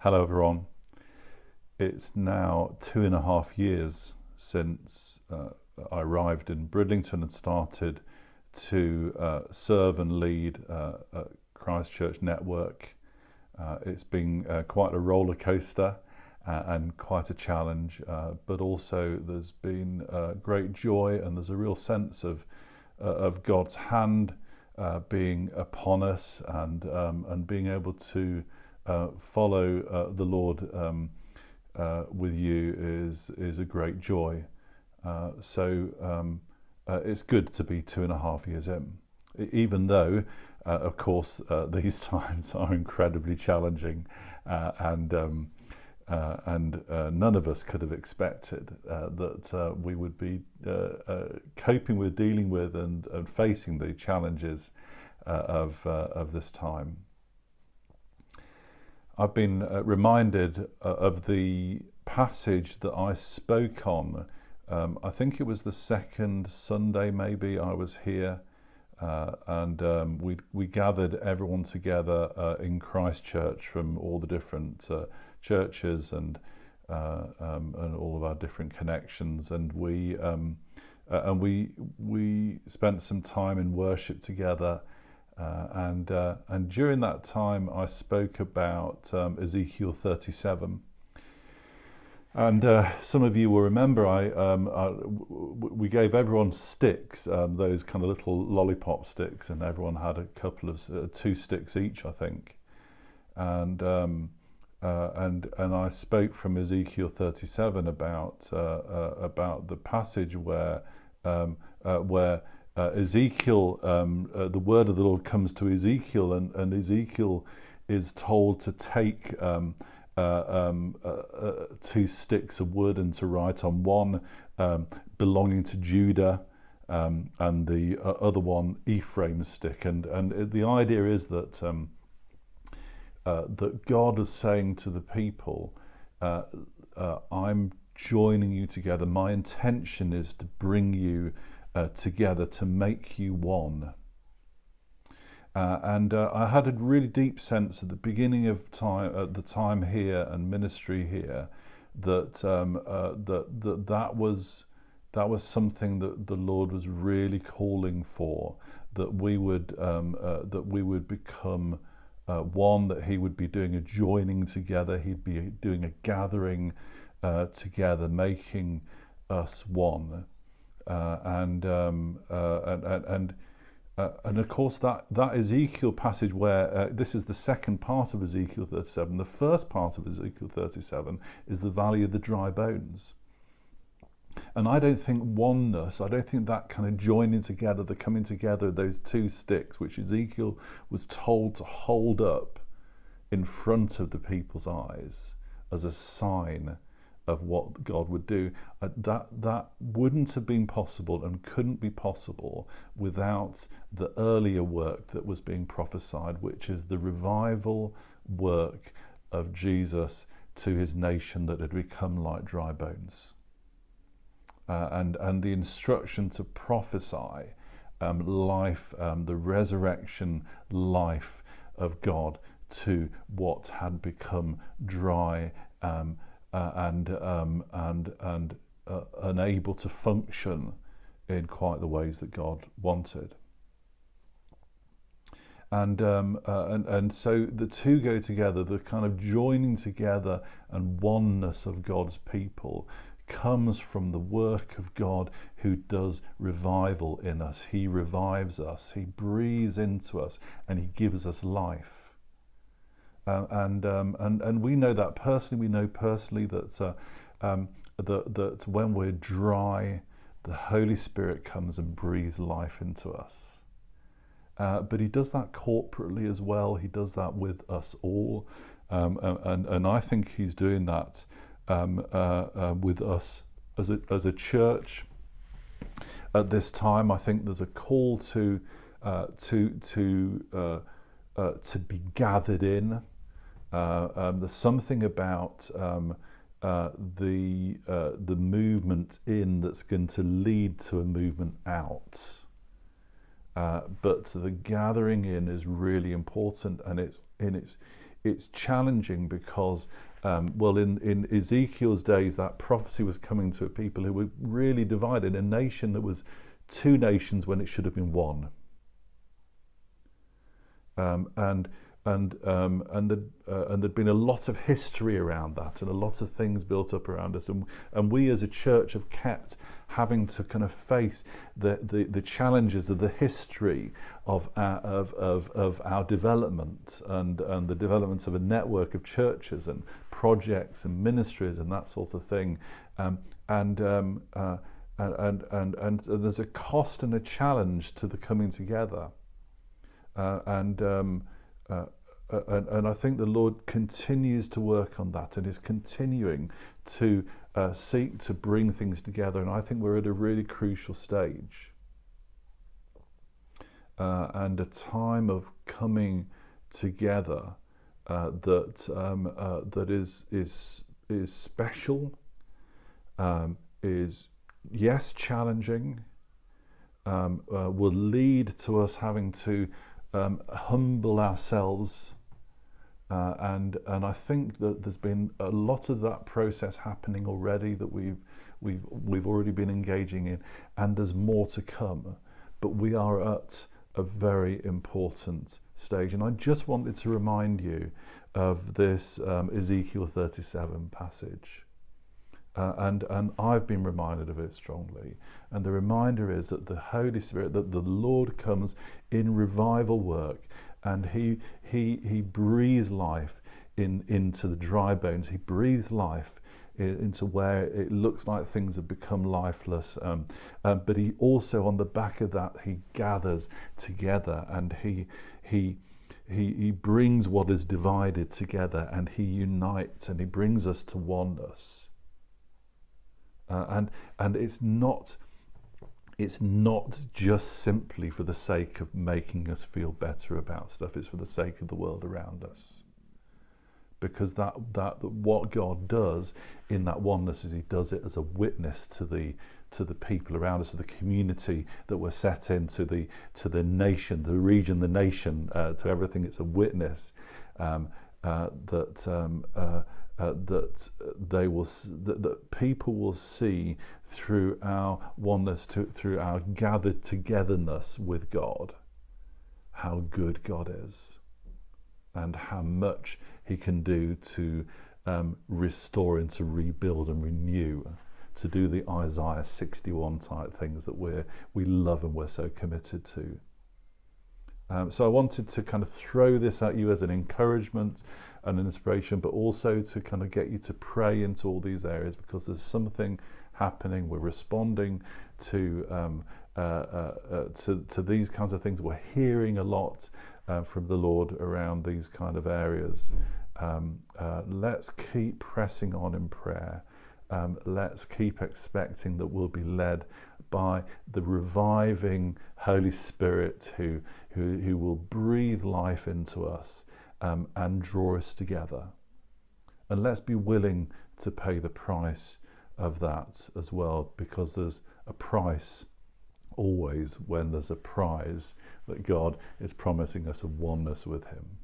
Hello everyone. It's now 2.5 years since I arrived in Bridlington and started to serve and lead at Christchurch Network. It's been quite a roller coaster and quite a challenge, but also there's been great joy, and there's a real sense of God's hand being upon us, and being able to follow the Lord with you is a great joy. So it's good to be 2.5 years in, even though of course these times are incredibly challenging, and none of us could have expected that we would be coping with, dealing with, and facing the challenges of this time. I've been reminded of the passage that I spoke on. I think it was the second Sunday maybe I was here, and we gathered everyone together in Christchurch from all the different churches and all of our different connections, and we spent some time in worship together. And during that time I spoke about Ezekiel 37, and some of you will remember we gave everyone sticks, those kind of little lollipop sticks, and everyone had a couple of 2 sticks each, I think, and I spoke from Ezekiel 37 about the passage where Ezekiel, the word of the Lord comes to Ezekiel, and Ezekiel is told to take 2 sticks of wood and to write on one belonging to Judah, and the other one Ephraim's stick. And the idea is that that God is saying to the people, I'm joining you together. My intention is to bring you together, to make you one. And I had a really deep sense at the beginning of time, at the time here and ministry here, that that was something that the Lord was really calling for, that we would become one, that He would be doing a joining together, He'd be doing a gathering together, making us one. And of course that Ezekiel passage where this is the second part of Ezekiel 37. The first part of Ezekiel 37 is the valley of the dry bones. And I don't think oneness, I don't think that kind of joining together, the coming together of those 2 sticks, which Ezekiel was told to hold up in front of the people's eyes as a sign of what God would do, that wouldn't have been possible and couldn't be possible without the earlier work that was being prophesied, which is the revival work of Jesus to His nation that had become like dry bones, and the instruction to prophesy life, the resurrection life of God to what had become dry and unable to function in quite the ways that God wanted. And so the 2 go together. The kind of joining together and oneness of God's people comes from the work of God, who does revival in us. He revives us, He breathes into us, and He gives us life. And we know that personally. We know personally that that when we're dry, the Holy Spirit comes and breathes life into us. But He does that corporately as well. He does that with us all, and I think He's doing that with us as a church at this time. I think there's a call to be gathered in. There's something about the movement in that's going to lead to a movement out. But the gathering in is really important, and it's challenging because, well, in Ezekiel's days, that prophecy was coming to people who were really divided, a nation that was two nations when it should have been one. And there'd been a lot of history around that, and a lot of things built up around us, and we as a church have kept having to kind of face the challenges of the history of our development and the development of a network of churches and projects and ministries and that sort of thing, and there's a cost and a challenge to the coming together. And I think the Lord continues to work on that and is continuing to seek to bring things together. And I think we're at a really crucial stage and a time of coming together that is special, is yes challenging, will lead to us having to humble ourselves, and I think that there's been a lot of that process happening already that we've already been engaging in, and there's more to come. But we are at a very important stage, and I just wanted to remind you of this Ezekiel 37 passage. And I've been reminded of it strongly. And the reminder is that the Holy Spirit, that the Lord comes in revival work, and He breathes life into the dry bones. He breathes life into where it looks like things have become lifeless. But He also, on the back of that, He gathers together, and He brings what is divided together, and He unites, and He brings us to oneness. And it's not just simply for the sake of making us feel better about stuff. It's for the sake of the world around us, because that what God does in that oneness is He does it as a witness to the people around us, to the community that we're set in, to the nation, the region, the nation, to everything. It's a witness that people will see through our oneness, through our gathered togetherness with God, how good God is, and how much He can do to restore and to rebuild and renew, to do the Isaiah 61 type things that we love and we're so committed to. So I wanted to kind of throw this at you as an encouragement and an inspiration, but also to kind of get you to pray into all these areas, because there's something happening. We're responding to these kinds of things. We're hearing a lot from the Lord around these kind of areas. Let's keep pressing on in prayer. Let's keep expecting that we'll be led by the reviving Holy Spirit who will breathe life into us and draw us together. And let's be willing to pay the price of that as well, because there's a price always when there's a prize that God is promising us, a oneness with Him.